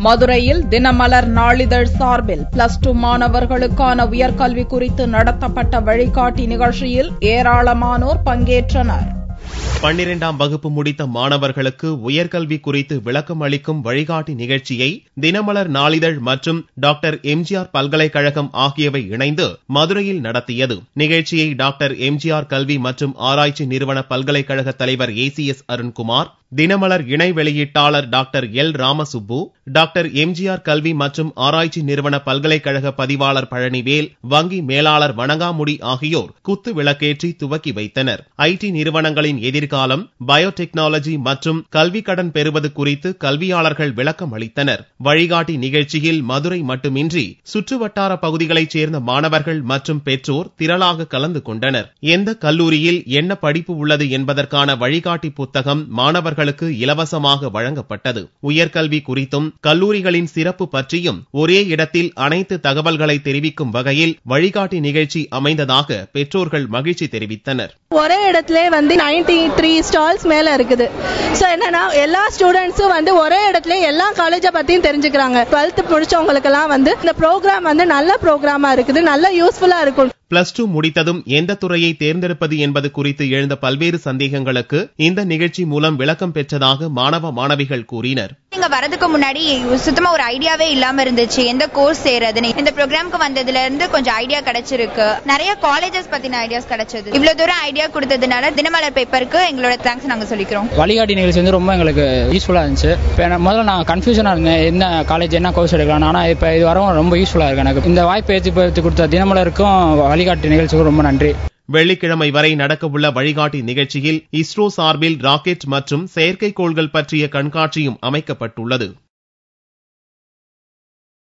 மதுரையில் தினமலர் நாளிதழ் சார்பில் +2 மாணவர்களுக்கான உயர்கல்வி குறித்து நடத்தப்பட்ட வழிகாட்டி நிகழ்ச்சியில் ஏராளமானோர் பங்கேற்றனர். 12ஆம் வகுப்பு முடித்த மாணவர்களுக்கு உயர்கல்வி குறித்து விளக்கம் அளிக்கும் வழிகாட்டி நிகழ்ச்சியை தினமலர் நாளிதழ் மற்றும் டாக்டர் எம்ஜிஆர் பல்கலைக்கழகம் ஆகியவை இணைந்து மதுரையில் நடத்தியது. நிகழ்ச்சியை டாக்டர் எம்ஜிஆர் கல்வி மற்றும் ஆராய்ச்சி நிறுவன பல்கலைக்கழக தலைவர் ACS அருண்குமார், தினமலர் இணை வெளியீட்டாளர் doctor L Ramasubbu, doctor MGR கல்வி மற்றும் ஆராய்ச்சி நிறுவன பல்கலைக்கழக பதிவாளர் பழனிவேல், வங்கி மேலாளர் வணங்காமுடி ஆகியோர் குத்து விளக்கேற்றி துவக்கி வைத்தனர். IT நிறுவனங்களின் எதிர்காலம், பயோடெக்னாலஜி மற்றும் கல்வி கடன் பெறுவது குறித்து கல்வியாளர்கள் விளக்கம் அளித்தனர். வழிகாட்டி நிகழ்ச்சியில் மதுரை மட்டுமின்றி சுற்றுவட்டார பகுதிகளைச் சேர்ந்த மாணவர்கள் மற்றும் பெற்றோர் திரளாக கலந்து கொண்டனர். எந்த கல்லூரியில் என்ன படிப்பு உள்ளது என்பதற்கான வழிகாட்டி புத்தகம் மாணவர்கள் இலவசமாக வழங்கப்பட்டது. உயர்கல்வி குறித்தும் கல்லூரிகளின் சிறப்பு பற்றியும் ஒரே இடத்தில் அனைத்து தகவல்களை தெரிவிக்கும் வகையில் வழிகாட்டி நிகழ்ச்சி அமைந்ததாக பெற்றோர்கள் மகிழ்ச்சி தெரிவித்தனர். ஒரே இடத்துல 93 ஸ்டால்ஸ் மேல இருக்குது. சோ என்னன்னா எல்லா ஸ்டூடெண்ட்ஸும் ஒரே இடத்துல எல்லா காலேஜ பத்தியும் தெரிஞ்சுக்கிறாங்க. 12th முடிச்சவங்களுக்கு எல்லாம் இந்த ப்ரோக்ராம் நல்ல ப்ரோக்ராமா இருக்குது, நல்ல யூஸ்ஃபுல்லா இருக்கும். +2 முடித்ததும் எந்த துறையை தேர்ந்தெடுப்பது என்பது குறித்து எழுந்த பல்வேறு சந்தேகங்களுக்கு இந்த நிகழ்ச்சி மூலம் விளக்கம் பெற்றதாக மாணவ மாணவிகள் கூறினர். இங்க வரதுக்கு முன்னாடி சுத்தமா ஒரு ஐடியாவே இல்லாம இருந்துச்சு, எந்த கோர்ஸ் சேரதுன்னு. இந்த ப்ரோக்ராம்க்கு வந்ததுல இருந்து கொஞ்சம் ஐடியா கிடைச்சிருக்கு. நிறைய காலேஜஸ் பத்தின ஐடியாஸ் கிடைச்சது. இவ்வளவு தூரம் ஐடியா கொடுத்ததுனால தினமலர் பேப்பருக்கு எங்களோட தேங்க்ஸ் நாங்க சொல்லிக்கிறோம். வழிகாட்டி நிகழ்ச்சி ரொம்ப எங்களுக்கு யூஸ்ஃபுல்லா இருந்துச்சு. முதல்ல நான் கன்ஃபியூஷனா இருந்தேன், என்ன காலேஜ் என்ன கோர்ஸ் எடுக்கலாம். ஆனா இப்ப இது வரவும் ரொம்ப யூஸ்ஃபுல்லா இருக்கு எனக்கு. இந்த வாய்ப்பை ஏற்படுத்தி கொடுத்த தினமலருக்கும் வழிகாட்டி நிகழ்ச்சிக்கு ரொம்ப நன்றி. வெள்ளிக்கிழமை வரை நடக்கவுள்ள வழிகாட்டி நிகழ்ச்சியில் இஸ்ரோ சார்பில் ராக்கெட் மற்றும் செயற்கைக்கோள்கள் பற்றிய கண்காட்சியும் அமைக்கப்பட்டுள்ளது.